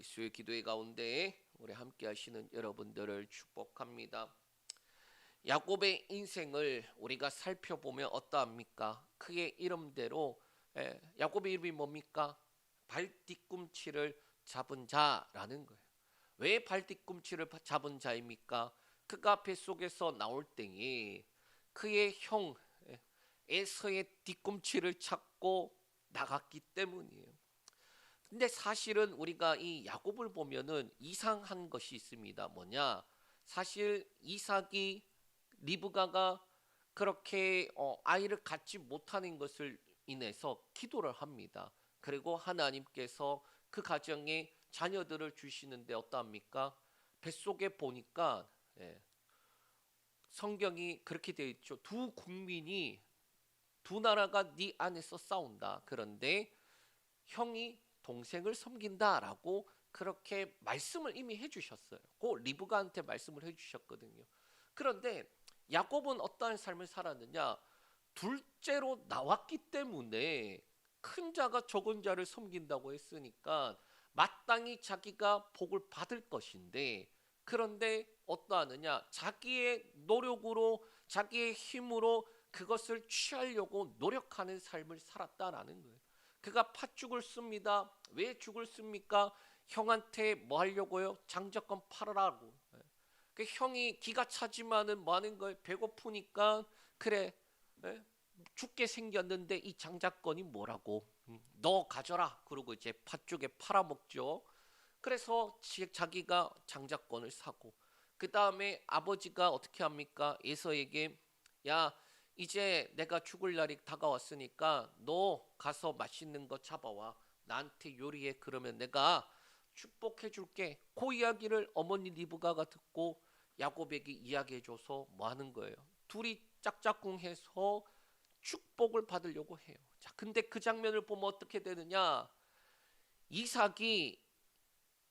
그리스도의 기도의 가운데 우리 함께 하시는 여러분들을 축복합니다. 야곱의 인생을 우리가 살펴보면 어떠합니까? 그의 이름대로 야곱의 이름이 뭡니까? 발 뒤꿈치를 잡은 자라는 거예요. 왜 발 뒤꿈치를 잡은 자입니까? 그가 뱃속에서 나올 때에 그의 형 에서의 뒤꿈치를 잡고 나갔기 때문이에요. 근데 사실은 우리가 이 야곱을 보면은 이상한 것이 있습니다. 뭐냐? 사실 이삭이 리브가가 그렇게 아이를 갖지 못하는 것을 인해서 기도를 합니다. 그리고 하나님께서 그 가정에 자녀들을 주시는데 어떠합니까? 뱃속에 보니까 성경이 그렇게 되어 있죠. 두 국민이 두 나라가 네 안에서 싸운다. 그런데 형이 동생을 섬긴다라고 그렇게 말씀을 이미 해주셨어요. 그 리브가한테 말씀을 해주셨거든요. 그런데 야곱은 어떠한 삶을 살았느냐? 둘째로 나왔기 때문에 큰 자가 적은 자를 섬긴다고 했으니까 마땅히 자기가 복을 받을 것인데, 그런데 어떠하느냐? 자기의 노력으로 자기의 힘으로 그것을 취하려고 노력하는 삶을 살았다라는 거예요. 그가 팥죽을 씁니다. 왜 죽을 씁니까? 형한테 뭐 하려고요? 장자권 팔으라고. 그 형이 기가 차지만은 뭐 하는 거예요? 배고프니까 그래 죽게 생겼는데 이 장자권이 뭐라고? 너 가져라. 그러고 이제 팥죽에 팔아먹죠. 그래서 자기가 장자권을 사고, 그 다음에 아버지가 어떻게 합니까? 에서에게 야, 이제 내가 죽을 날이 다가왔으니까 너 가서 맛있는 거 잡아와. 나한테 요리해. 그러면 내가 축복해 줄게. 그 이야기를 어머니 리브가가 듣고 야곱에게 이야기해줘서 뭐 하는 거예요? 둘이 짝짝꿍해서 축복을 받으려고 해요. 자, 근데 그 장면을 보면 어떻게 되느냐? 이삭이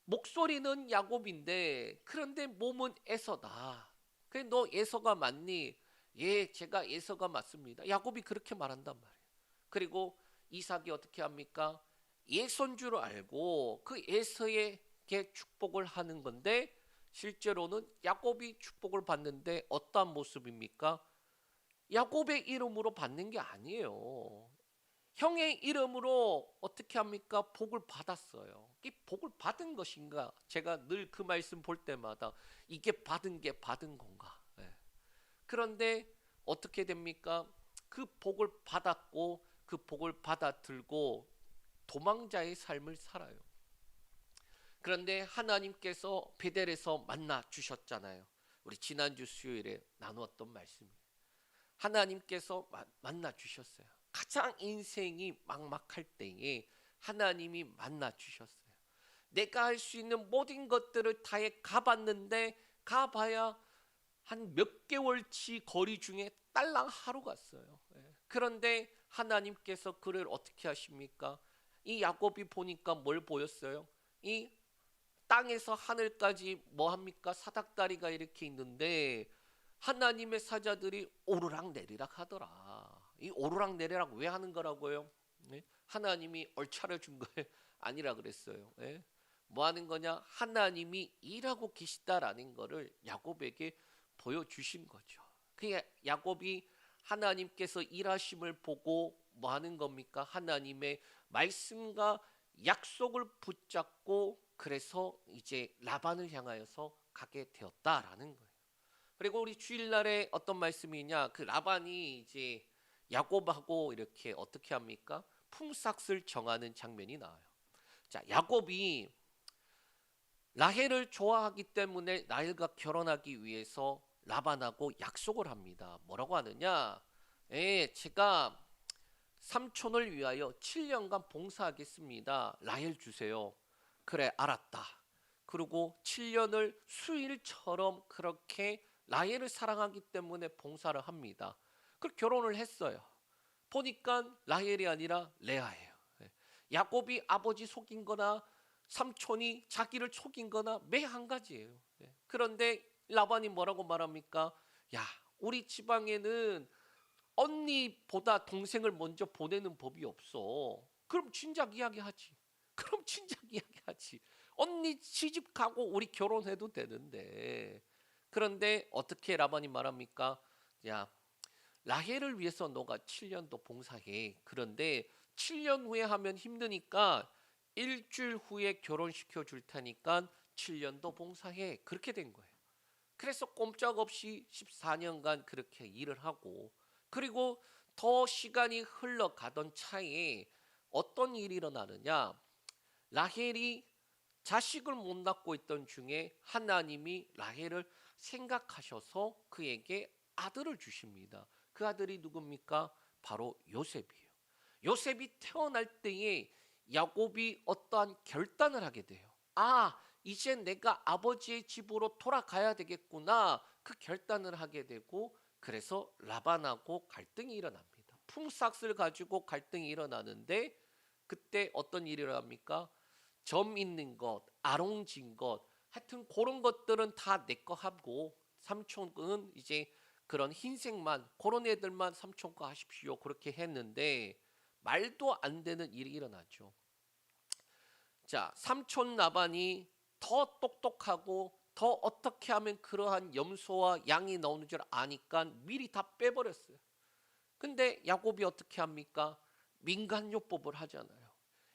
목소리는 야곱인데 그런데 몸은 에서다. 그래, 너 에서가 맞니? 예, 제가 에서가 맞습니다. 야곱이 그렇게 말한단 말이에요. 그리고 이삭이 어떻게 합니까? 예손 줄 알고 그 에서에게 축복을 하는 건데, 실제로는 야곱이 축복을 받는데 어떠한 모습입니까? 야곱의 이름으로 받는 게 아니에요. 형의 이름으로 어떻게 합니까? 복을 받았어요. 이 복을 받은 것인가? 제가 늘 그 말씀 볼 때마다 이게 받은 게 받은 건가? 그런데 어떻게 됩니까? 그 복을 받았고 그 복을 받아들고 도망자의 삶을 살아요. 그런데 하나님께서 베델에서 만나 주셨잖아요. 우리 지난주 수요일에 나누었던 말씀이에요. 하나님께서 만나 주셨어요. 가장 인생이 막막할 때에 하나님이 만나 주셨어요. 내가 할 수 있는 모든 것들을 다해 가봤는데 가봐야 한 몇 개월치 거리 중에 딸랑 하루 갔어요. 그런데 하나님께서 그를 어떻게 하십니까? 이 야곱이 보니까 뭘 보였어요? 이 땅에서 하늘까지 뭐 합니까? 사닥다리가 이렇게 있는데 하나님의 사자들이 오르락 내리락 하더라. 이 오르락 내리락 왜 하는 거라고요? 하나님이 얼차려 준 거예요? 아니라 그랬어요. 뭐 하는 거냐? 하나님이 일하고 계시다라는 거를 야곱에게 보여주신 거죠. 그게 야곱이 하나님께서 일하심을 보고 뭐 하는 겁니까? 하나님의 말씀과 약속을 붙잡고 그래서 이제 라반을 향하여서 가게 되었다라는 거예요. 그리고 우리 주일날에 어떤 말씀이냐? 그 라반이 이제 야곱하고 이렇게 어떻게 합니까? 품삯을 정하는 장면이 나와요. 자, 야곱이 라헬을 좋아하기 때문에 라헬과 결혼하기 위해서 라반하고 약속을 합니다. 뭐라고 하느냐? 제가 삼촌을 위하여 7년간 봉사하겠습니다. 라헬 주세요. 그래, 알았다. 그리고 7년을 수일처럼 그렇게 라헬을 사랑하기 때문에 봉사를 합니다. 그리고 결혼을 했어요. 보니까 라헬이 아니라 레아예요. 야곱이 아버지 속인 거나 삼촌이 자기를 속인 거나 매 한 가지예요. 그런데 라반이 뭐라고 말합니까? 야, 우리 지방에는 언니보다 동생을 먼저 보내는 법이 없어. 그럼 진작 이야기하지. 그럼 진작 이야기하지. 빨리 시집 가고 우리 결혼해도 되는데. 그런데 어떻게 라반이 말합니까? 야, 라헬을 위해서 너가 7년도 봉사해. 그런데 7년 후에 하면 힘드니까 일주일 후에 결혼시켜 줄 테니까 7년도 봉사해. 그렇게 된 거예요. 그래서 꼼짝없이 14년간 그렇게 일을 하고, 그리고 더 시간이 흘러가던 차에 어떤 일이 일어나느냐? 라헬이 자식을 못 낳고 있던 중에 하나님이 라헬을 생각하셔서 그에게 아들을 주십니다. 그 아들이 누굽니까? 바로 요셉이에요. 요셉이 태어날 때에 야곱이 어떠한 결단을 하게 돼요. 아, 이제 내가 아버지의 집으로 돌아가야 되겠구나. 그 결단을 하게 되고, 그래서 라반하고 갈등이 일어납니다. 품삯을 가지고 갈등이 일어나는데, 그때 어떤 일이 일어납니까? 점 있는 것, 아롱진 것, 하여튼 그런 것들은 다 내 거 하고, 삼촌은 이제 그런 흰색만, 그런 애들만 삼촌 거 하십시오. 그렇게 했는데 말도 안 되는 일이 일어나죠. 자, 삼촌 나반이 더 똑똑하고 더 어떻게 하면 그러한 염소와 양이 나오는 줄 아니까 미리 다 빼버렸어요. 근데 야곱이 어떻게 합니까? 민간요법을 하잖아요.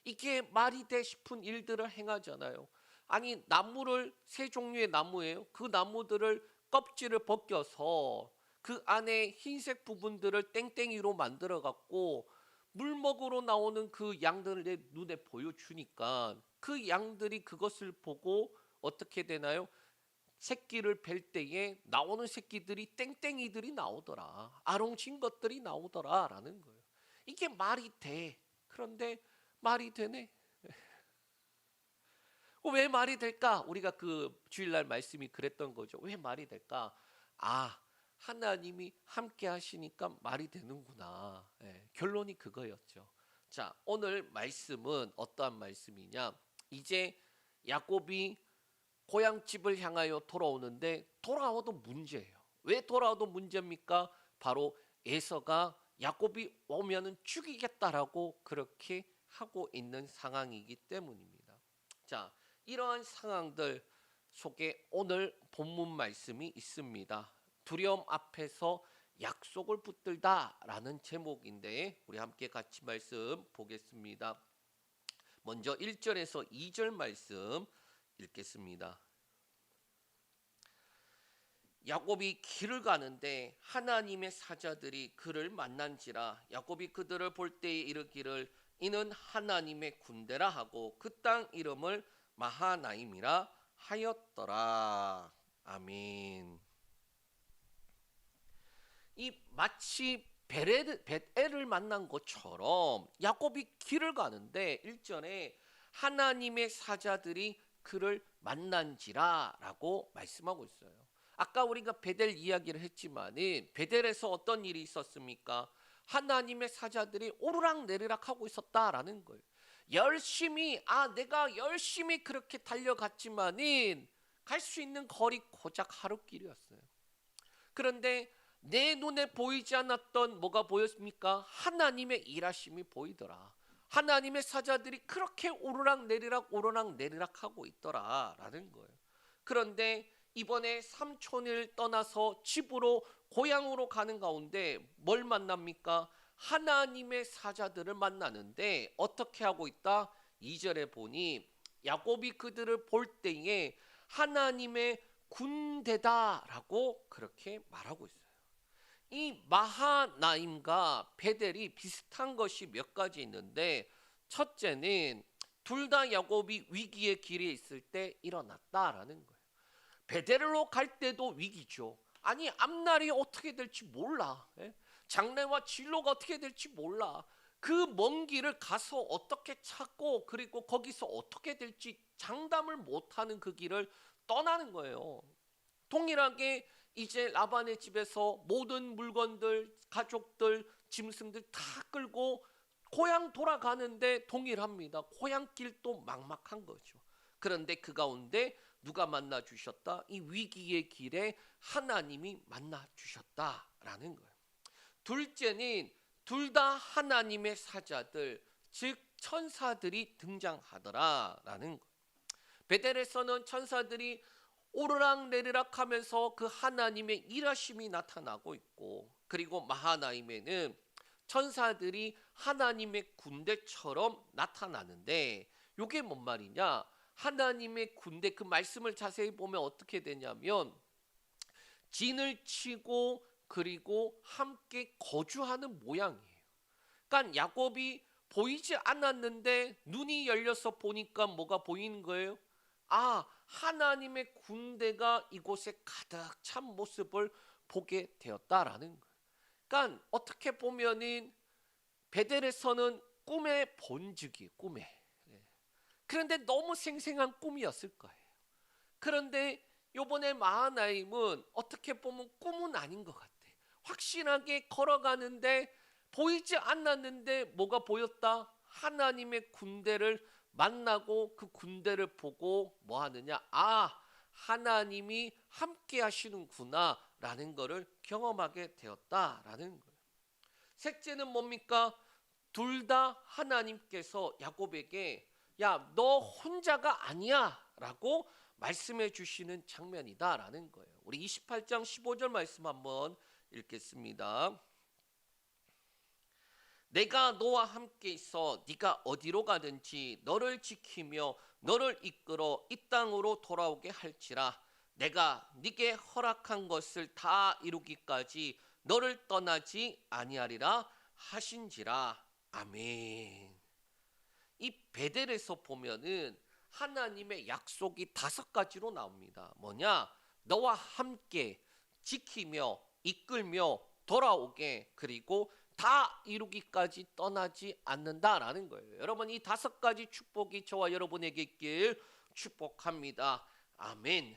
이게 말이 돼 싶은 일들을 행하잖아요. 아니, 나무를 세 종류의 나무예요. 그 나무들을 껍질을 벗겨서 그 안에 흰색 부분들을 땡땡이로 만들어 갖고 물 먹으러 나오는 그 양들을 내 눈에 보여주니까 그 양들이 그것을 보고 어떻게 되나요? 새끼를 뵐 때에 나오는 새끼들이 땡땡이들이 나오더라. 아롱진 것들이 나오더라라는 거예요. 이게 말이 돼. 그런데 말이 되네. 왜 말이 될까? 우리가 그 주일날 말씀이 그랬던 거죠. 왜 말이 될까? 아, 하나님이 함께 하시니까 말이 되는구나. 예, 결론이 그거였죠. 자, 오늘 말씀은 어떠한 말씀이냐? 이제 야곱이 고향집을 향하여 돌아오는데 돌아와도 문제예요. 왜 돌아와도 문제입니까? 바로 에서가 야곱이 오면은 죽이겠다라고 그렇게 하고 있는 상황이기 때문입니다. 자, 이러한 상황들 속에 오늘 본문 말씀이 있습니다. 두려움 앞에서 약속을 붙들다라는 제목인데 우리 함께 같이 말씀 보겠습니다. 먼저 1절에서 2절 말씀 읽겠습니다. 야곱이 길을 가는데 하나님의 사자들이 그를 만난지라. 야곱이 그들을 볼 때에 이르기를 이는 하나님의 군대라 하고 그 땅 이름을 마하나임이라 하였더라. 아멘. 이 마치 벳엘을 만난 것처럼 야곱이 길을 가는데 1절에 하나님의 사자들이 그를 만난지라 라고 말씀하고 있어요. 아까 우리가 베델 이야기를 했지만은 베델에서 어떤 일이 있었습니까? 하나님의 사자들이 오르락 내리락 하고 있었다라는 거예요. 열심히 내가 열심히 그렇게 달려갔지만은 갈 수 있는 거리 고작 하루길이었어요. 그런데 내 눈에 보이지 않았던 뭐가 보였습니까? 하나님의 일하심이 보이더라. 하나님의 사자들이 그렇게 오르락 내리락 하고 있더라라는 거예요. 그런데 이번에 삼촌을 떠나서 집으로 고향으로 가는 가운데 뭘 만납니까? 하나님의 사자들을 만나는데 어떻게 하고 있다? 2절에 보니 야곱이 그들을 볼 때에 하나님의 군대다라고 그렇게 말하고 있어요. 이 마하나임과 베델이 비슷한 것이 몇 가지 있는데 첫째는 둘 다 야곱이 위기의 길에 있을 때 일어났다라는 거예요. 베델로 갈 때도 위기죠. 아니, 앞날이 어떻게 될지 몰라. 장래와 진로가 어떻게 될지 몰라. 그 먼 길을 가서 어떻게 찾고 그리고 거기서 어떻게 될지 장담을 못하는 그 길을 떠나는 거예요. 동일하게 이제 라반의 집에서 모든 물건들, 가족들, 짐승들 다 끌고 고향 돌아가는데 동일합니다. 고향길도 막막한 거죠. 그런데 그 가운데 누가 만나 주셨다? 이 위기의 길에 하나님이 만나 주셨다라는 거예요. 둘째는 둘 다 하나님의 사자들, 즉 천사들이 등장하더라라는 거예요. 베델에서는 천사들이 오르락내리락 하면서 그 하나님의 일하심이 나타나고 있고, 그리고 마하나임에는 천사들이 하나님의 군대처럼 나타나는데, 이게 뭔 말이냐? 하나님의 군대, 그 말씀을 자세히 보면 어떻게 되냐면 진을 치고 그리고 함께 거주하는 모양이에요. 그러니까 야곱이 보이지 않았는데 눈이 열려서 보니까 뭐가 보이는 거예요? 아, 하나님의 군대가 이곳에 가득 찬 모습을 보게 되었다라는 거예요. 그러니까 어떻게 보면은 베델에서는 꿈의 본죽이 꿈에. 그런데 너무 생생한 꿈이었을 거예요. 그런데 요번에 마하나임은 어떻게 보면 꿈은 아닌 것 같아. 확실하게 걸어가는데 보이지 않았는데 뭐가 보였다? 하나님의 군대를 만나고 그 군대를 보고 뭐 하느냐? 아, 하나님이 함께 하시는구나 라는 것을 경험하게 되었다라는 거예요. 셋째는 뭡니까? 둘 다 하나님께서 야곱에게 야, 너 혼자가 아니야 라고 말씀해 주시는 장면이다라는 거예요. 우리 28장 15절 말씀 한번 읽겠습니다. 내가 너와 함께 있어 네가 어디로 가든지 너를 지키며 너를 이끌어 이 땅으로 돌아오게 할지라. 내가 네게 허락한 것을 다 이루기까지 너를 떠나지 아니하리라 하신지라. 아멘. 이 베델에서 보면은 하나님의 약속이 5가지로 나옵니다. 뭐냐? 너와 함께 지키며 이끌며 돌아오게, 그리고 다 이루기까지 떠나지 않는다라는 거예요. 여러분, 이 5가지 축복이 저와 여러분에게 있길 축복합니다. 아멘.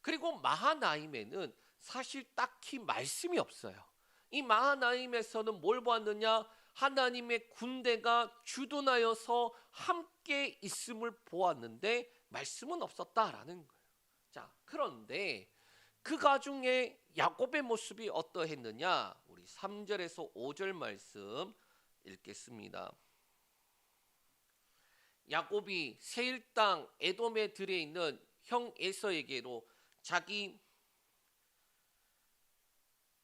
그리고 마하나임에는 사실 딱히 말씀이 없어요. 이 마하나임에서는 뭘 보았느냐? 하나님의 군대가 주둔하여서 함께 있음을 보았는데 말씀은 없었다라는 거예요. 자, 그런데 그 가중에 야곱의 모습이 어떠했느냐? 우리 3절에서 5절 말씀 읽겠습니다. 야곱이 세일 땅 에돔의 들에 있는 형 에서에게로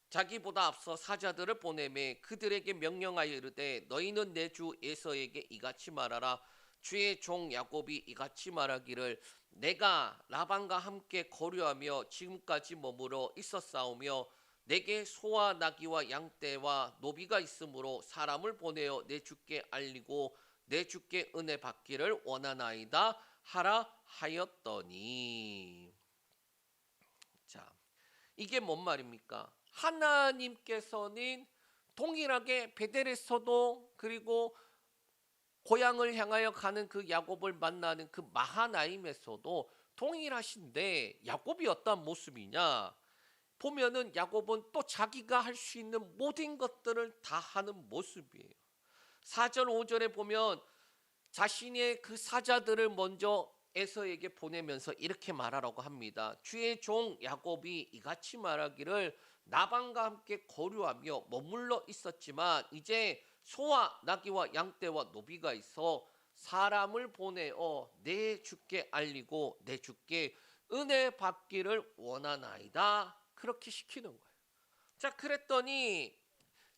자기보다 앞서 사자들을 보내매 그들에게 명령하여 이르되 너희는 내 주 에서에게 이같이 말하라. 주의 종 야곱이 이같이 말하기를 내가 라반과 함께 거류하며 지금까지 머무러 있었사오며 내게 소와 나귀와 양떼와 노비가 있으므로 사람을 보내어 내 주께 알리고 내 주께 은혜 받기를 원하나이다 하라 하였더니. 자, 이게 뭔 말입니까? 하나님께서는 동일하게 베델에서도 그리고 고향을 향하여 가는 그 야곱을 만나는 그 마하나임에서도 동일하신데 야곱이 어떤 모습이냐? 보면은 야곱은 또 자기가 할 수 있는 모든 것들을 다 하는 모습이에요. 4절 5절에 보면 자신의 그 사자들을 먼저 에서에게 보내면서 이렇게 말하라고 합니다. 주의 종 야곱이 이같이 말하기를 나방과 함께 거류하며 머물러 있었지만 이제 소와 나귀와 양떼와 노비가 있어 사람을 보내어 내 주께 알리고 내 주께 은혜 받기를 원하나이다. 그렇게 시키는 거예요. 자, 그랬더니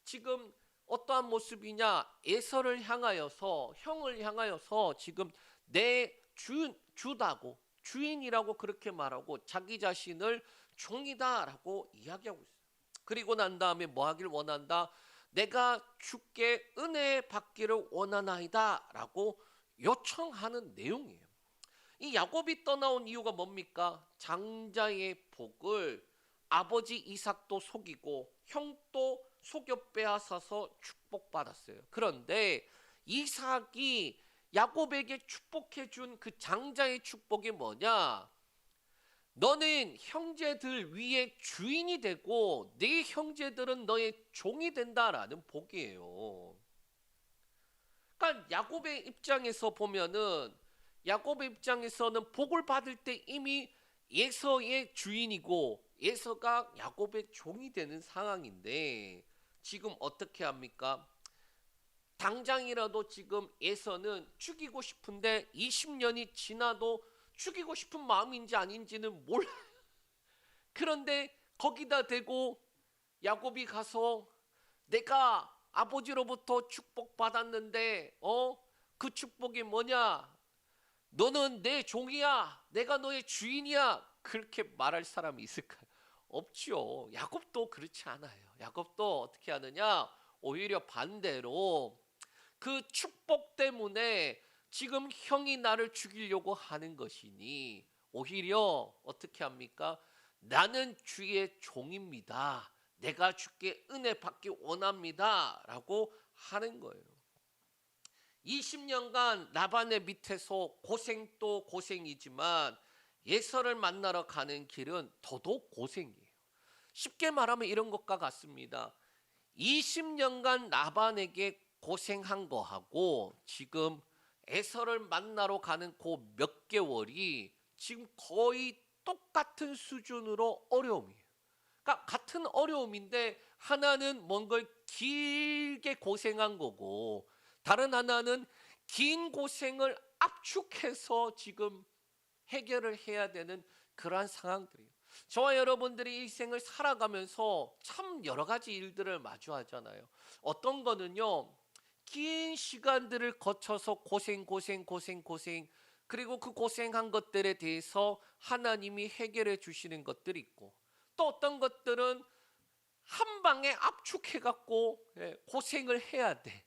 지금 어떠한 모습이냐? 에서를 향하여서, 형을 향하여서 지금 내 주다고, 주인이라고 그렇게 말하고 자기 자신을 종이다라고 이야기하고 있어요. 그리고 난 다음에 뭐 하길 원한다? 내가 주께 은혜 받기를 원하나이다 라고 요청하는 내용이에요. 이 야곱이 떠나온 이유가 뭡니까? 장자의 복을 아버지 이삭도 속이고 형도 속여 빼앗아서 축복받았어요. 그런데 이삭이 야곱에게 축복해 준 그 장자의 축복이 뭐냐? 너는 형제들 위에 주인이 되고 네 형제들은 너의 종이 된다라는 복이에요. 그러니까 야곱의 입장에서 보면은 야곱의 입장에서는 복을 받을 때 이미 에서의 주인이고 에서가 야곱의 종이 되는 상황인데 지금 어떻게 합니까? 당장이라도 지금 에서는 죽이고 싶은데 20년이 지나도 죽이고 싶은 마음인지 아닌지는 몰라. 그런데 거기다 대고 야곱이 가서 내가 아버지로부터 축복받았는데 그 축복이 뭐냐? 너는 내 종이야. 내가 너의 주인이야. 그렇게 말할 사람이 있을까요? 없죠. 야곱도 그렇지 않아요. 야곱도 어떻게 하느냐? 오히려 반대로 그 축복 때문에 지금 형이 나를 죽이려고 하는 것이니 오히려 어떻게 합니까? 나는 주의 종입니다. 내가 주께 은혜 받기 원합니다. 라고 하는 거예요. 20년간 라반의 밑에서 고생도 고생이지만 예서를 만나러 가는 길은 더더욱 고생이에요. 쉽게 말하면 이런 것과 같습니다. 20년간 라반에게 고생한 거하고 지금 에서를 만나러 가는 그 몇 개월이 지금 거의 똑같은 수준으로 어려움이에요. 그러니까 같은 어려움인데 하나는 뭔 걸 길게 고생한 거고 다른 하나는 긴 고생을 압축해서 지금 해결을 해야 되는 그러한 상황들이에요. 저와 여러분들이 일생을 살아가면서 참 여러 가지 일들을 마주하잖아요. 어떤 거는요, 긴 시간들을 거쳐서 고생 그리고 그 고생한 것들에 대해서 하나님이 해결해 주시는 것들이 있고 또 어떤 것들은 한 방에 압축해 갖고 고생을 해야 돼.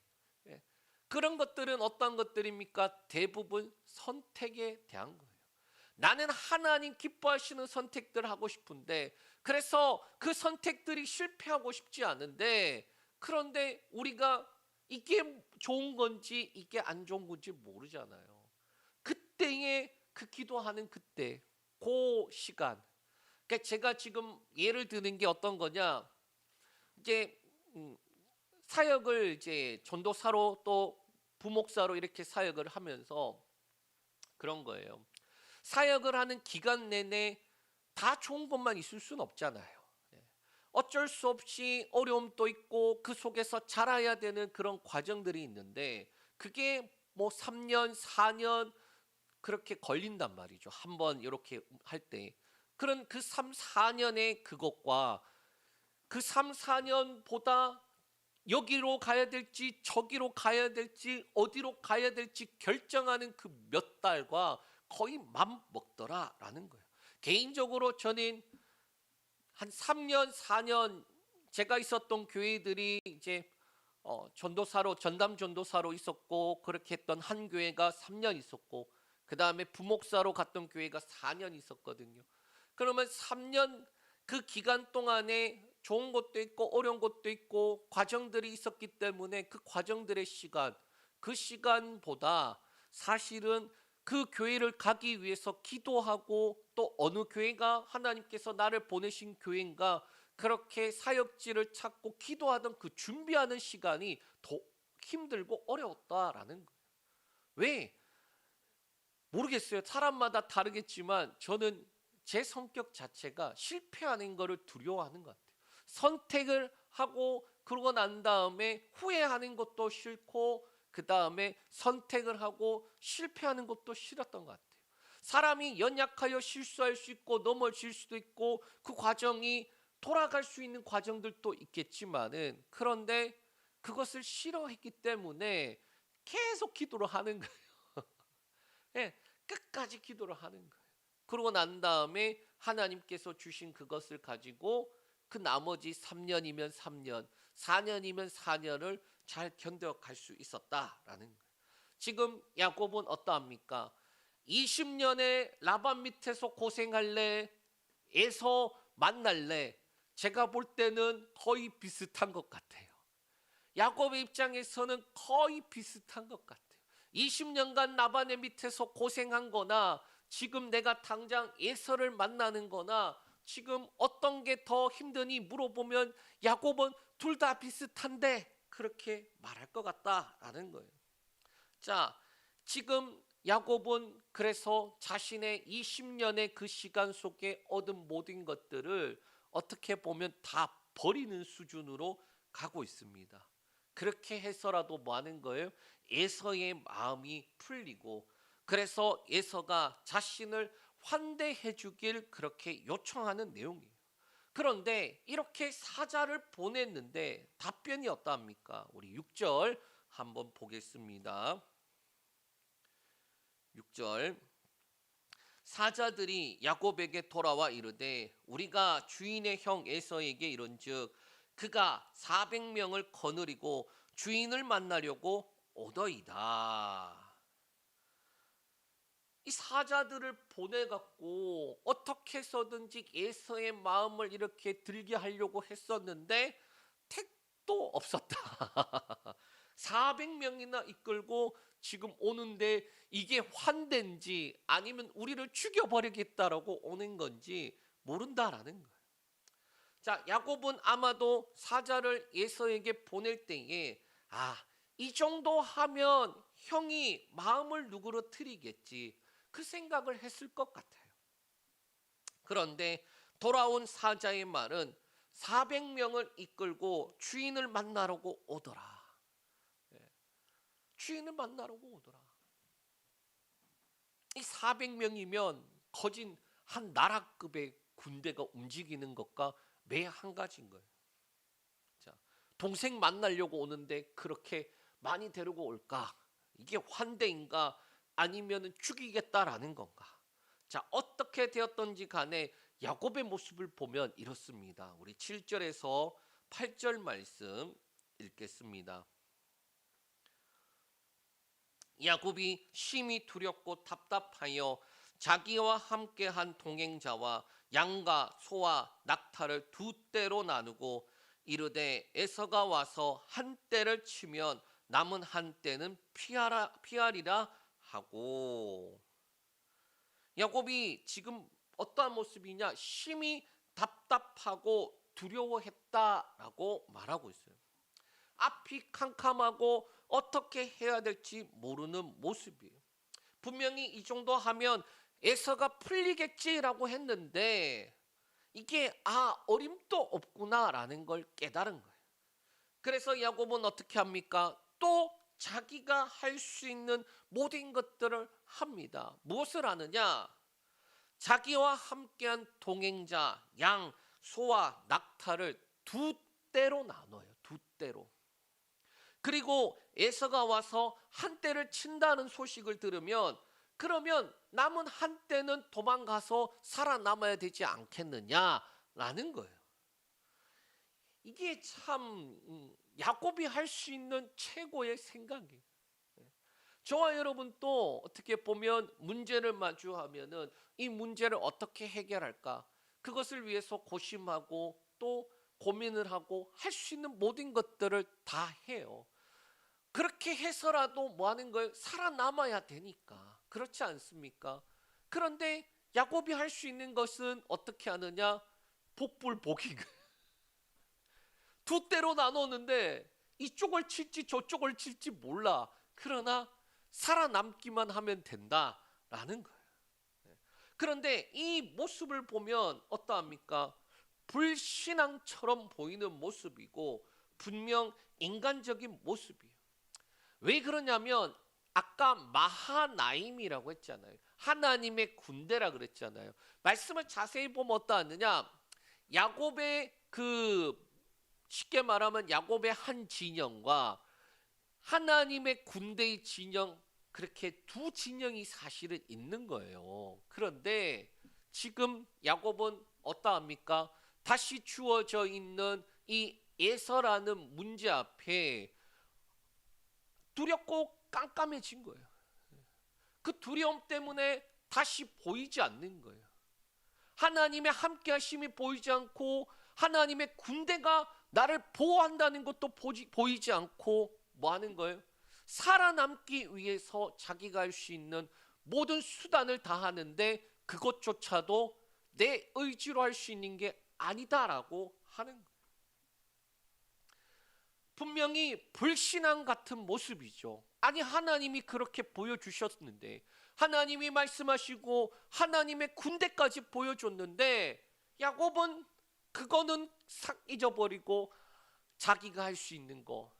그런 것들은 어떤 것들입니까? 대부분 선택에 대한 거예요. 나는 하나님 기뻐하시는 선택들을 하고 싶은데 그래서 그 선택들이 실패하고 싶지 않은데 그런데 우리가 이게 좋은 건지 이게 안 좋은 건지 모르잖아요. 그때에 그 기도하는 그때 그 시간 그러니까 제가 지금 예를 드는 게 어떤 거냐 이제 사역을 이제 전도사로 또 부목사로 이렇게 사역을 하면서 그런 거예요. 사역을 하는 기간 내내 다 좋은 것만 있을 수는 없잖아요. 어쩔 수 없이 어려움도 있고 그 속에서 자라야 되는 그런 과정들이 있는데 그게 뭐 3년, 4년 그렇게 걸린단 말이죠. 한번 이렇게 할 때. 그런 그 3, 4년의 그것과 그 3, 4년보다 여기로 가야 될지 저기로 가야 될지 어디로 가야 될지 결정하는 그 몇 달과 거의 맘 먹더라라는 거예요. 개인적으로 저는 한 3년, 4년 제가 있었던 교회들이 이제 전도사로 전담 전도사로 있었고 그렇게 했던 한 교회가 3년 있었고 그 다음에 부목사로 갔던 교회가 4년 있었거든요. 그러면 3년 그 기간 동안에 좋은 것도 있고 어려운 것도 있고 과정들이 있었기 때문에 그 과정들의 시간 그 시간보다 사실은 그 교회를 가기 위해서 기도하고 또 어느 교회가 하나님께서 나를 보내신 교회인가 그렇게 사역지를 찾고 기도하던 그 준비하는 시간이 더 힘들고 어려웠다라는 거예요. 왜? 모르겠어요. 사람마다 다르겠지만 저는 제 성격 자체가 실패하는 것을 두려워하는 것 같아요. 선택을 하고 그러고 난 다음에 후회하는 것도 싫고 그 다음에 선택을 하고 실패하는 것도 싫었던 것 같아요. 사람이 연약하여 실수할 수 있고 넘어질 수도 있고 그 과정이 돌아갈 수 있는 과정들도 있겠지만은 그런데 그것을 싫어했기 때문에 계속 기도를 하는 거예요. 예, 끝까지 기도를 하는 거예요. 그러고 난 다음에 하나님께서 주신 그것을 가지고 그 나머지 3년이면 3년, 4년이면 4년을 잘 견뎌갈 수 있었다라는 거예요. 지금 야곱은 어떠합니까? 20년의 라반 밑에서 고생할래? 에서 만날래? 제가 볼 때는 거의 비슷한 것 같아요. 야곱의 입장에서는 거의 비슷한 것 같아요. 20년간 라반의 밑에서 고생한 거나 지금 내가 당장 에서를 만나는 거나 지금 어떤 게 더 힘드니 물어보면 야곱은 둘 다 비슷한데 그렇게 말할 것 같다라는 거예요. 자, 지금 야곱은 그래서 자신의 20년의 그 시간 속에 얻은 모든 것들을 어떻게 보면 다 버리는 수준으로 가고 있습니다. 그렇게 해서라도 뭐 하는 거예요? 에서의 마음이 풀리고 그래서 에서가 자신을 환대해 주길 그렇게 요청하는 내용이에요. 그런데 이렇게 사자를 보냈는데 답변이 어떠합니까? 우리 6절 한번 보겠습니다. 6절 사자들이 야곱에게 돌아와 이르되 우리가 주인의 형 에서에게 이른즉 그가 400명을 거느리고 주인을 만나려고 오더이다. 이 사자들을 보내갖고 어떻게 해서든지 에서의 마음을 이렇게 들게 하려고 했었는데 택도 없었다. 400명이나 이끌고 지금 오는데 이게 환대인지 아니면 우리를 죽여버리겠다라고 오는 건지 모른다라는 거예요. 자, 야곱은 아마도 사자를 에서에게 보낼 때에 이 정도 하면 형이 마음을 누그러뜨리겠지 그 생각을 했을 것 같아요. 그런데 돌아온 사자의 말은 400명을 이끌고 주인을 만나려고 오더라. 주인을 만나려고 오더라. 이 400명이면 거진 한 나라급의 군대가 움직이는 것과 매 한 가지인 거예요. 자, 동생 만나려고 오는데 그렇게 많이 데리고 올까? 이게 환대인가? 아니면 죽이겠다라는 건가? 자, 어떻게 되었던지 간에 야곱의 모습을 보면 이렇습니다. 우리 7절에서 8절 말씀 읽겠습니다. 야곱이 심히 두렵고 답답하여 자기와 함께한 동행자와 양과 소와 낙타를 두 떼로 나누고 이르되 에서가 와서 한 떼를 치면 남은 한 떼는 피하리라 하고. 야곱이 지금 어떠한 모습이냐? 심히 답답하고 두려워했다라고 말하고 있어요. 앞이 캄캄하고 어떻게 해야 될지 모르는 모습이에요. 분명히 이 정도 하면 에서가 풀리겠지라고 했는데 이게 어림도 없구나라는 걸 깨달은 거예요. 그래서 야곱은 어떻게 합니까? 또 자기가 할 수 있는 모든 것들을 합니다. 무엇을 하느냐? 자기와 함께한 동행자, 양, 소와 낙타를 두 떼로 나눠요. 두 떼로. 그리고 에서가 와서 한 떼를 친다는 소식을 들으면 그러면 남은 한 떼는 도망가서 살아남아야 되지 않겠느냐라는 거예요. 이게 참 야곱이 할 수 있는 최고의 생각이에요. 저와 여러분 또 어떻게 보면 문제를 마주하면은 이 문제를 어떻게 해결할까? 그것을 위해서 고심하고 또 고민을 하고 할 수 있는 모든 것들을 다 해요. 그렇게 해서라도 뭐 하는 거예요? 살아남아야 되니까. 그렇지 않습니까? 그런데 야곱이 할 수 있는 것은 어떻게 하느냐? 복불복이. 두 때로 나눴는데 이쪽을 칠지 저쪽을 칠지 몰라. 그러나 살아남기만 하면 된다라는 거예요. 그런데 이 모습을 보면 어떠합니까? 불신앙처럼 보이는 모습이고 분명 인간적인 모습이에요. 왜 그러냐면 아까 마하나임이라고 했잖아요. 하나님의 군대라 그랬잖아요. 말씀을 자세히 보면 어떠하느냐? 야곱의 쉽게 말하면 야곱의 한 진영과 하나님의 군대의 진영, 그렇게 두 진영이 사실은 있는 거예요. 그런데 지금 야곱은 어떠합니까? 다시 주어져 있는 이 에서라는 문제 앞에 두렵고 깜깜해진 거예요. 그 두려움 때문에 다시 보이지 않는 거예요. 하나님의 함께 하심이 보이지 않고 하나님의 군대가 나를 보호한다는 것도 보이지 않고 뭐 하는 거예요? 살아남기 위해서 자기가 할 수 있는 모든 수단을 다 하는데 그것조차도 내 의지로 할 수 있는 게 아니다라고 하는 거예요. 분명히 불신앙 같은 모습이죠. 아니 하나님이 그렇게 보여주셨는데 하나님이 말씀하시고 하나님의 군대까지 보여줬는데 야곱은 그거는 싹 잊어버리고 자기가 할 수 있는 거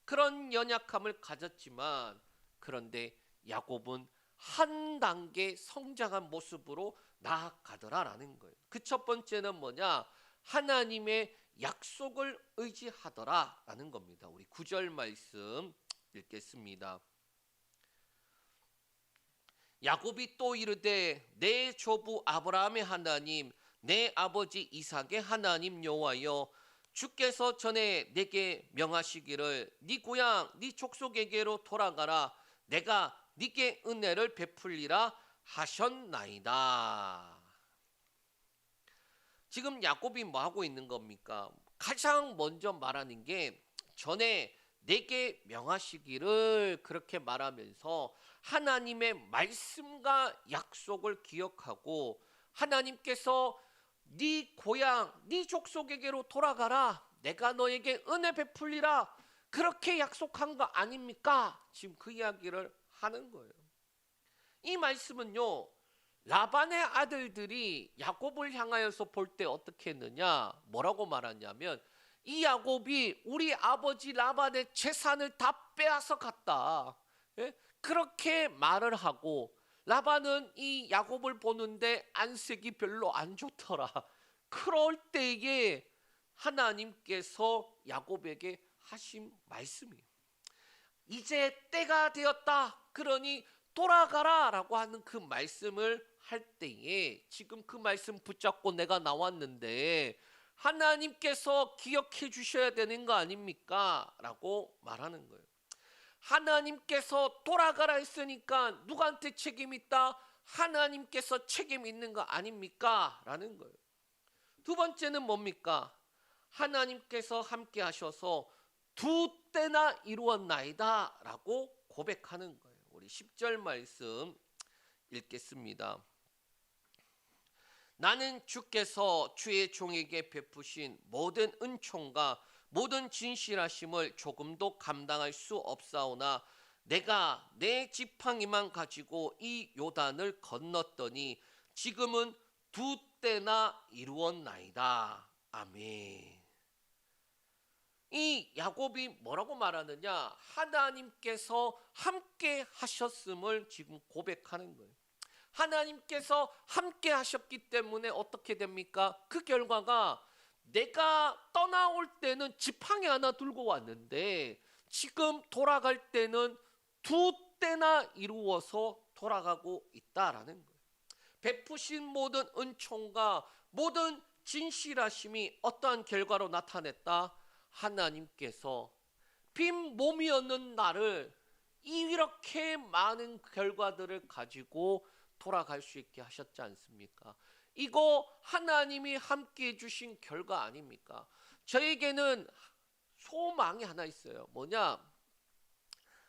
그런 연약함을 가졌지만 그런데 야곱은 한 단계 성장한 모습으로 나아가더라라는 거예요. 그 첫 번째는 뭐냐? 하나님의 약속을 의지하더라라는 겁니다. 우리 9절 말씀 읽겠습니다. 야곱이 또 이르되 내 조부 아브라함의 하나님 내 아버지 이삭의 하나님 여호와여 주께서 전에 내게 명하시기를 네 고향 네 족속에게로 돌아가라 내가 네게 은혜를 베풀리라 하셨나이다. 지금 야곱이 뭐 하고 있는 겁니까? 가장 먼저 말하는 게 전에 내게 명하시기를 그렇게 말하면서 하나님의 말씀과 약속을 기억하고 하나님께서 네 고향, 네 족속에게로 돌아가라. 내가 너에게 은혜 베풀리라. 그렇게 약속한 거 아닙니까? 지금 그 이야기를 하는 거예요. 이 말씀은요. 라반의 아들들이 야곱을 향하여서 볼 때 어떻게 했느냐? 뭐라고 말하냐면 이 야곱이 우리 아버지 라반의 재산을 다 빼앗아 갔다. 예? 그렇게 말을 하고 라반은 이 야곱을 보는데 안색이 별로 안 좋더라. 그럴 때에 하나님께서 야곱에게 하신 말씀이에요. 이제 때가 되었다. 그러니 돌아가라 라고 하는 그 말씀을 할 때에 지금 그 말씀 붙잡고 내가 나왔는데 하나님께서 기억해 주셔야 되는 거 아닙니까? 라고 말하는 거예요. 하나님께서 돌아가라 했으니까 누구한테 책임 있다? 하나님께서 책임 있는 거 아닙니까? 라는 거예요. 두 번째는 뭡니까? 하나님께서 함께 하셔서 두 때나 이루었나이다 라고 고백하는 거예요. 우리 10절 말씀 읽겠습니다. 나는 주께서 주의 종에게 베푸신 모든 은총과 모든 진실하심을 조금도 감당할 수 없사오나 내가 내 지팡이만 가지고 이 요단을 건넜더니 지금은 두 때나 이루었나이다. 아멘. 이 야곱이 뭐라고 말하느냐? 하나님께서 함께 하셨음을 지금 고백하는 거예요. 하나님께서 함께 하셨기 때문에 어떻게 됩니까? 그 결과가 내가 떠나올 때는 지팡이 하나 들고 왔는데 지금 돌아갈 때는 두 때나 이루어서 돌아가고 있다라는 거예요. 베푸신 모든 은총과 모든 진실하심이 어떠한 결과로 나타냈다? 하나님께서 빈 몸이었는 나를 이렇게 많은 결과들을 가지고 돌아갈 수 있게 하셨지 않습니까? 이거 하나님이 함께 해주신 결과 아닙니까? 저에게는 소망이 하나 있어요. 뭐냐?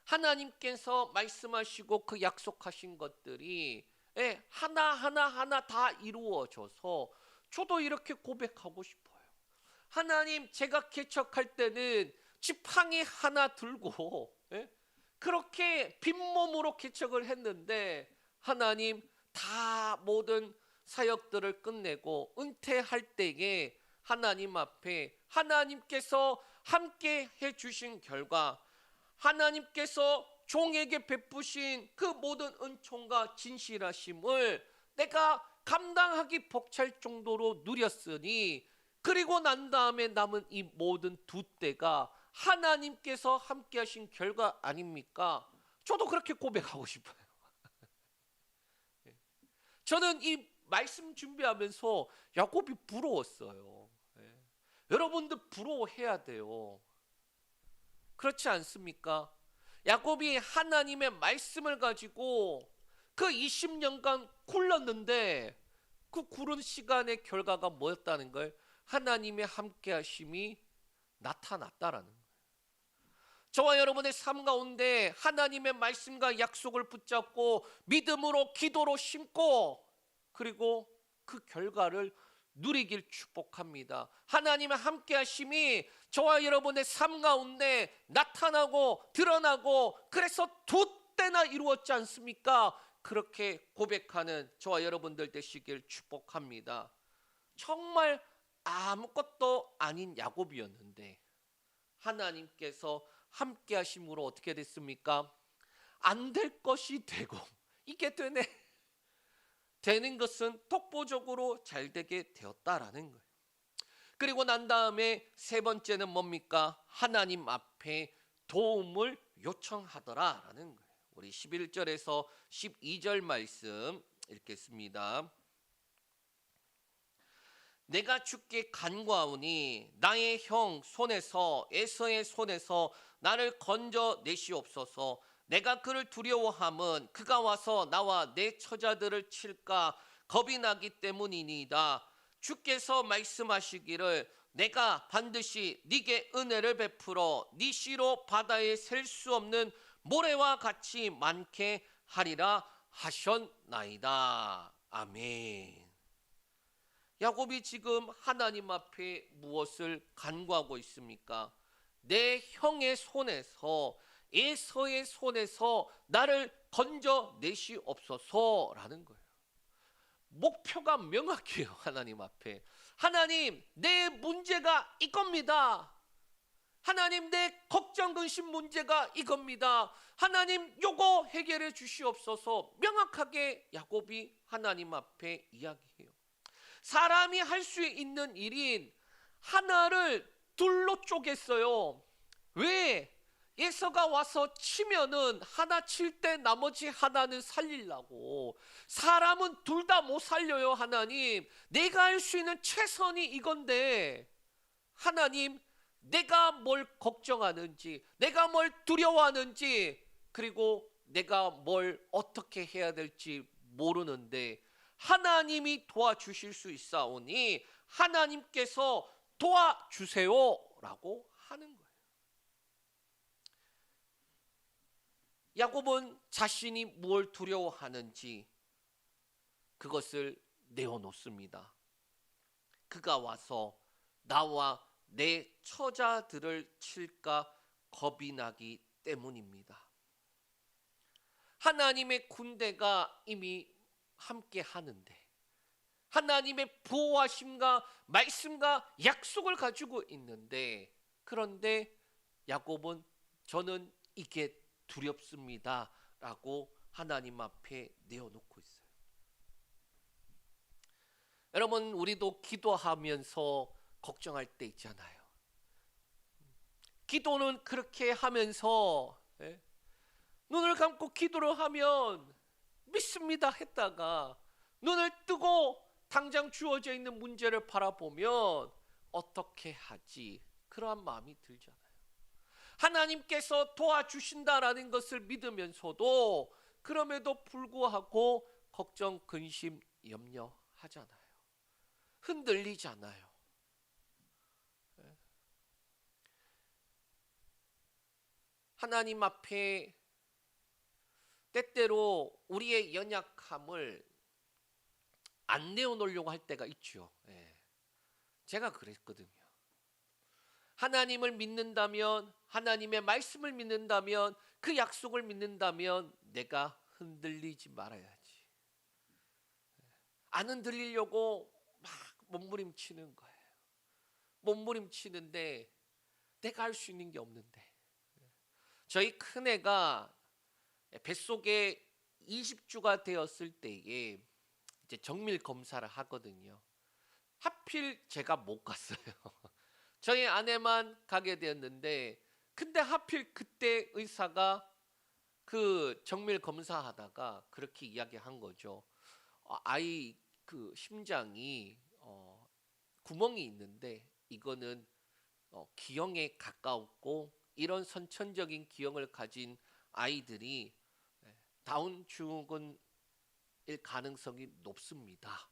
하나님께서 말씀하시고 그 약속하신 것들이 하나하나 다 이루어져서 저도 이렇게 고백하고 싶어요. 하나님, 제가 개척할 때는 지팡이 하나 들고 그렇게 빈몸으로 개척을 했는데 하나님 다 모든 사역들을 끝내고 은퇴할 때에 하나님 앞에 하나님께서 함께 해주신 결과 하나님께서 종에게 베푸신 그 모든 은총과 진실하심을 내가 감당하기 벅찰 정도로 누렸으니 그리고 난 다음에 남은 이 모든 두 때가 하나님께서 함께 하신 결과 아닙니까? 저도 그렇게 고백하고 싶어요. 저는 이 말씀 준비하면서 야곱이 부러웠어요. 여러분들 부러워해야 돼요. 그렇지 않습니까? 야곱이 하나님의 말씀을 가지고 그 20년간 굴렀는데 그 구른 시간의 결과가 뭐였다는 걸 하나님의 함께 하심이 나타났다라는 거예요. 저와 여러분의 삶 가운데 하나님의 말씀과 약속을 붙잡고 믿음으로 기도로 심고 그리고 그 결과를 누리길 축복합니다. 하나님의 함께 하심이 저와 여러분의 삶 가운데 나타나고 드러나고 그래서 두 때나 이루었지 않습니까? 그렇게 고백하는 저와 여러분들 되시길 축복합니다. 정말 아무것도 아닌 야곱이었는데 하나님께서 함께 하심으로 어떻게 됐습니까? 안 될 것이 되고 이게 되는 것은 독보적으로 잘 되게 되었다라는 거예요. 그리고 난 다음에 세 번째는 뭡니까? 하나님 앞에 도움을 요청하더라라는 거예요. 우리 11절에서 12절 말씀 읽겠습니다. 내가 주께 간구하오니 나의 형 손에서 에서의 손에서 나를 건져 내시옵소서. 내가 그를 두려워함은 그가 와서 나와 내 처자들을 칠까 겁이 나기 때문이니이다. 주께서 말씀하시기를 내가 반드시 네게 은혜를 베풀어 네 씨로 바다에 셀 수 없는 모래와 같이 많게 하리라 하셨나이다. 아멘. 야곱이 지금 하나님 앞에 무엇을 간구하고 있습니까? 내 형의 손에서 에서의 손에서 나를 건져 내시옵소서라는 거예요. 목표가 명확해요. 하나님 앞에. 하나님, 내 문제가 이겁니다. 하나님, 내 걱정 근심 문제가 이겁니다. 하나님, 요거 해결해 주시옵소서. 명확하게 야곱이 하나님 앞에 이야기해요. 사람이 할 수 있는 일인 하나를 둘로 쪼갰어요. 왜? 예서가 와서 치면은 하나 칠 때 나머지 하나는 살리려고. 사람은 둘 다 못 살려요. 하나님, 내가 할 수 있는 최선이 이건데 하나님, 내가 뭘 걱정하는지, 내가 뭘 두려워하는지, 그리고 내가 뭘 어떻게 해야 될지 모르는데 하나님이 도와주실 수 있사오니 하나님께서 도와주세요라고 하는 거예요. 야곱은 자신이 무엇을 두려워하는지 그것을 내어놓습니다. 그가 와서 나와 내 처자들을 칠까 겁이 나기 때문입니다. 하나님의 군대가 이미 함께 하는데, 하나님의 보호하심과 말씀과 약속을 가지고 있는데, 그런데 야곱은 저는 이게 두렵습니다 라고 하나님 앞에 내어놓고 있어요. 여러분, 우리도 기도하면서 걱정할 때 있잖아요. 기도는 그렇게 하면서 눈을 감고 기도를 하면 믿습니다 했다가 눈을 뜨고 당장 주어져 있는 문제를 바라보면 어떻게 하지? 그러한 마음이 들잖아요. 하나님께서 도와주신다라는 것을 믿으면서도 그럼에도 불구하고 걱정, 근심, 염려하잖아요. 흔들리잖아요. 하나님 앞에 때때로 우리의 연약함을 안 내어놓으려고 할 때가 있죠. 제가 그랬거든요. 하나님을 믿는다면, 하나님의 말씀을 믿는다면, 그 약속을 믿는다면 내가 흔들리지 말아야지. 안 흔들리려고 막 몸부림치는 거예요. 몸부림치는데 내가 할 수 있는 게 없는데. 저희 큰애가 뱃속에 20주가 되었을 때에 이제 정밀 검사를 하거든요. 하필 제가 못 갔어요. 저희 아내만 가게 되었는데, 근데 하필 그때 의사가 그 정밀 검사하다가 그렇게 이야기한 거죠. 아이 그 심장이 구멍이 있는데 이거는 기형에 가까웠고 이런 선천적인 기형을 가진 아이들이 다운증후군일 가능성이 높습니다.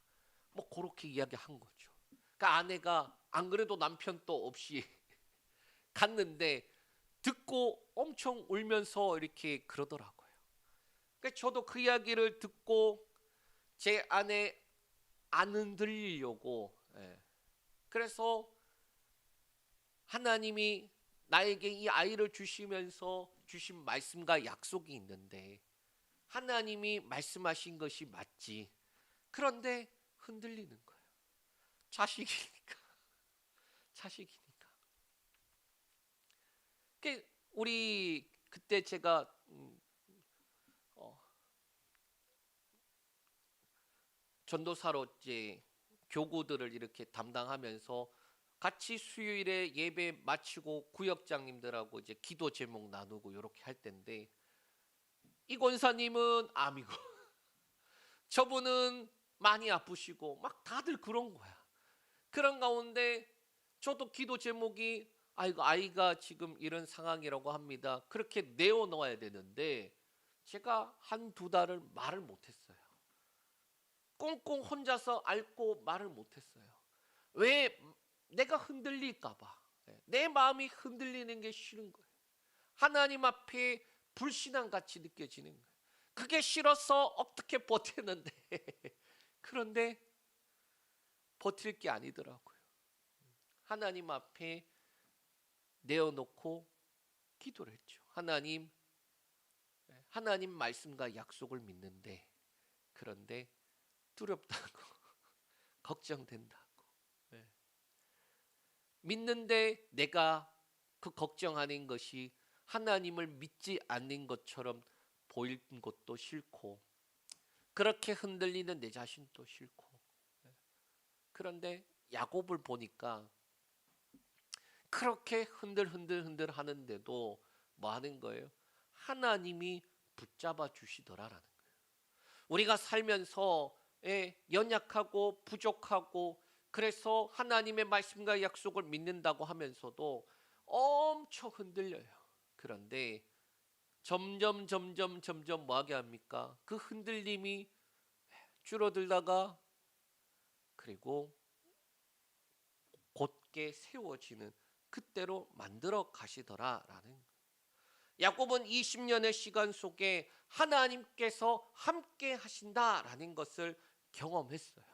뭐 그렇게 이야기한 거죠. 그러니까 아내가 안 그래도 남편 또 없이 갔는데 듣고 엄청 울면서 이렇게 그러더라고요. 그러니까 저도 그 이야기를 듣고 제 아내 안 흔들리려고, 그래서 하나님이 나에게 이 아이를 주시면서 주신 말씀과 약속이 있는데 하나님이 말씀하신 것이 맞지. 그런데 흔들리는 거예요. 자식이니까. 자식이니까. 우리 그때 제가 전도사로 이제 교구들을 이렇게 담당하면서 같이 수요일에 예배 마치고 구역장님들하고 이제 기도 제목 나누고 이렇게 할 텐데, 이 권사님은 암이고 저분은 많이 아프시고 막 다들 그런 거야. 그런 가운데 저도 기도 제목이 아이고 아이가 지금 이런 상황이라고 합니다. 그렇게 내어 놓아야 되는데 제가 한 두 달을 말을 못했어요. 꽁꽁 혼자서 앓고 말을 못했어요. 왜? 내가 흔들릴까 봐. 내 마음이 흔들리는 게 싫은 거예요. 하나님 앞에 불신앙같이 느껴지는 거예요. 그게 싫어서 어떻게 버티는데 그런데 버틸 게 아니더라고요. 하나님 앞에 내어놓고 기도를 했죠. 하나님 말씀과 약속을 믿는데, 그런데 두렵다고 걱정된다고. 믿는데 내가 그 걱정하는 것이 하나님을 믿지 않는 것처럼 보이는 것도 싫고, 그렇게 흔들리는 내 자신도 싫고. 그런데 야곱을 보니까 그렇게 흔들 하는데도 뭐 하는 거예요? 하나님이 붙잡아 주시더라라는 거예요. 우리가 살면서 연약하고 부족하고, 그래서 하나님의 말씀과 약속을 믿는다고 하면서도 엄청 흔들려요. 그런데 점점 뭐하게 합니까? 그 흔들림이 줄어들다가 그리고 곧게 세워지는, 그때로 만들어 가시더라라는 거예요. 야곱은 20년의 시간 속에 하나님께서 함께 하신다라는 것을 경험했어요.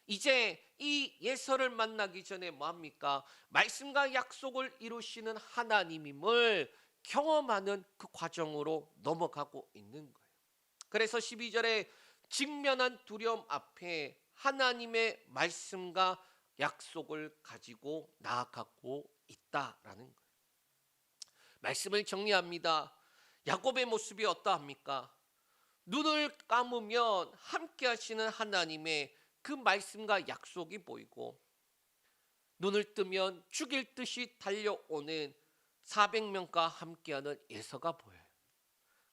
이제 이 예서를 만나기 전에 뭐합니까? 말씀과 약속을 이루시는 하나님임을 경험하는 그 과정으로 넘어가고 있는 거예요. 그래서 12절에 직면한 두려움 앞에 하나님의 말씀과 약속을 가지고 나아가고 있다라는 거예요. 말씀을 정리합니다. 야곱의 모습이 어떠합니까? 눈을 감으면 함께 하시는 하나님의 그 말씀과 약속이 보이고, 눈을 뜨면 죽일 듯이 달려오는 400명과 함께하는 예서가 보여요.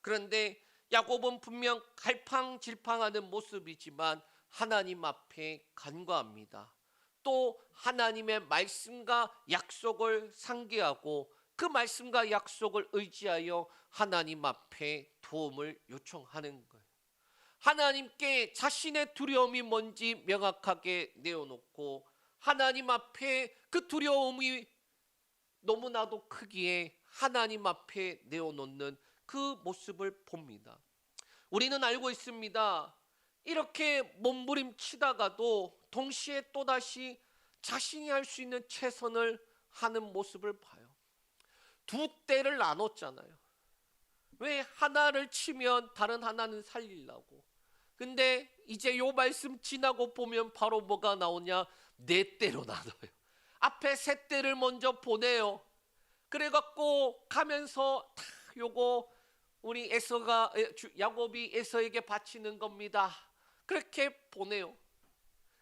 그런데 야곱은 분명 갈팡질팡하는 모습이지만 하나님 앞에 간구합니다. 또 하나님의 말씀과 약속을 상기하고 그 말씀과 약속을 의지하여 하나님 앞에 도움을 요청하는 거예요. 하나님께 자신의 두려움이 뭔지 명확하게 내어놓고 하나님 앞에 그 두려움이 너무나도 크기에 하나님 앞에 내어놓는 그 모습을 봅니다. 우리는 알고 있습니다. 이렇게 몸부림치다가도 동시에 또다시 자신이 할 수 있는 최선을 하는 모습을 봐요. 두 떼를 나눴잖아요. 왜? 하나를 치면 다른 하나는 살리려고. 근데 이제 요 말씀 지나고 보면 바로 뭐가 나오냐? 네 떼로 나눠요. 앞에 세 떼를 먼저 보내요. 그래갖고 가면서 다 요거 우리 야곱이 에서에게 바치는 겁니다. 그렇게 보내요.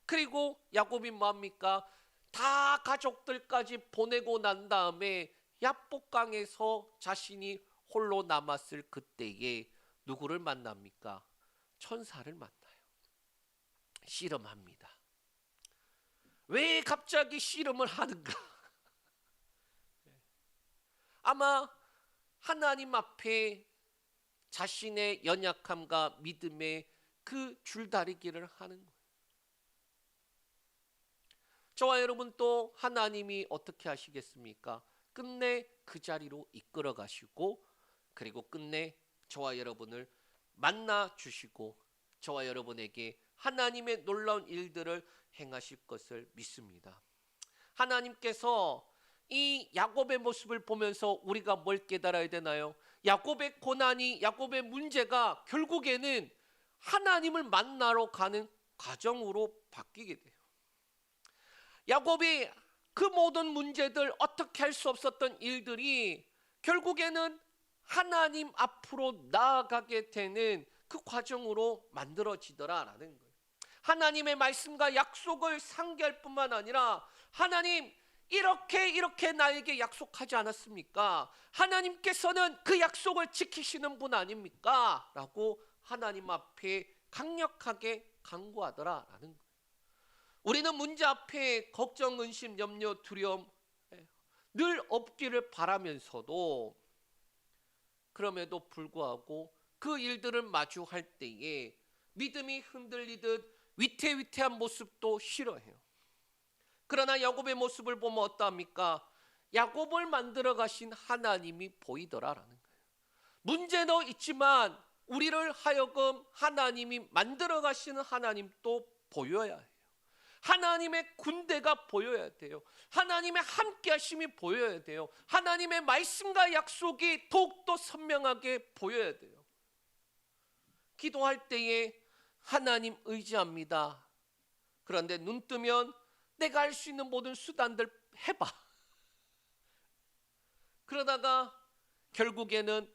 그리고 야곱이 뭐합니까? 다 가족들까지 보내고 난 다음에 야복강에서 자신이 홀로 남았을 그때에 누구를 만납니까? 천사를 만나요. 씨름합니다. 왜 갑자기 씨름을 하는가? 아마 하나님 앞에 자신의 연약함과 믿음의 그 줄다리기를 하는 거예요. 저와 여러분 또 하나님이 어떻게 하시겠습니까? 끝내 그 자리로 이끌어 가시고, 그리고 끝내 저와 여러분을 만나 주시고 저와 여러분에게 하나님의 놀라운 일들을 행하실 것을 믿습니다. 하나님께서 이 야곱의 모습을 보면서 우리가 뭘 깨달아야 되나요? 야곱의 고난이, 야곱의 문제가 결국에는 하나님을 만나러 가는 과정으로 바뀌게 돼요. 야곱이 그 모든 문제들, 어떻게 할 수 없었던 일들이 결국에는 하나님 앞으로 나아가게 되는 그 과정으로 만들어지더라라는 거예요. 하나님의 말씀과 약속을 상기할 뿐만 아니라 하나님 이렇게 나에게 약속하지 않았습니까? 하나님께서는 그 약속을 지키시는 분 아닙니까? 라고 하나님 앞에 강력하게 간구하더라라는 거예요. 우리는 문제 앞에 걱정, 근심, 염려, 두려움 늘 없기를 바라면서도 그럼에도 불구하고 그 일들을 마주할 때에 믿음이 흔들리듯 위태위태한 모습도 싫어해요. 그러나 야곱의 모습을 보면 어떠합니까? 야곱을 만들어 가신 하나님이 보이더라라는 거예요. 문제도 있지만 우리를 하여금 하나님이 만들어 가시는 하나님도 보여야 해요. 하나님의 군대가 보여야 돼요. 하나님의 함께 하심이 보여야 돼요. 하나님의 말씀과 약속이 더욱더 선명하게 보여야 돼요. 기도할 때에 하나님 의지합니다. 그런데 눈 뜨면 내가 할 수 있는 모든 수단들 해봐. 그러다가 결국에는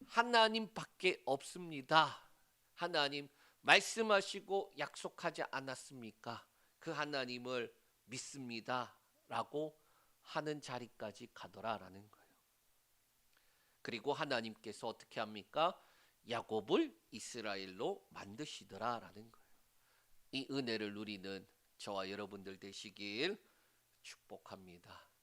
하나님밖에 없습니다. 하나님 말씀하시고 약속하지 않았습니까? 그 하나님을 믿습니다. 라고 하는 자리까지 가더라라는 거예요. 그리고 하나님께서 어떻게 합니까? 야곱을 이스라엘로 만드시더라라는 거예요. 이 은혜를 누리는 저와 여러분들 되시길 축복합니다.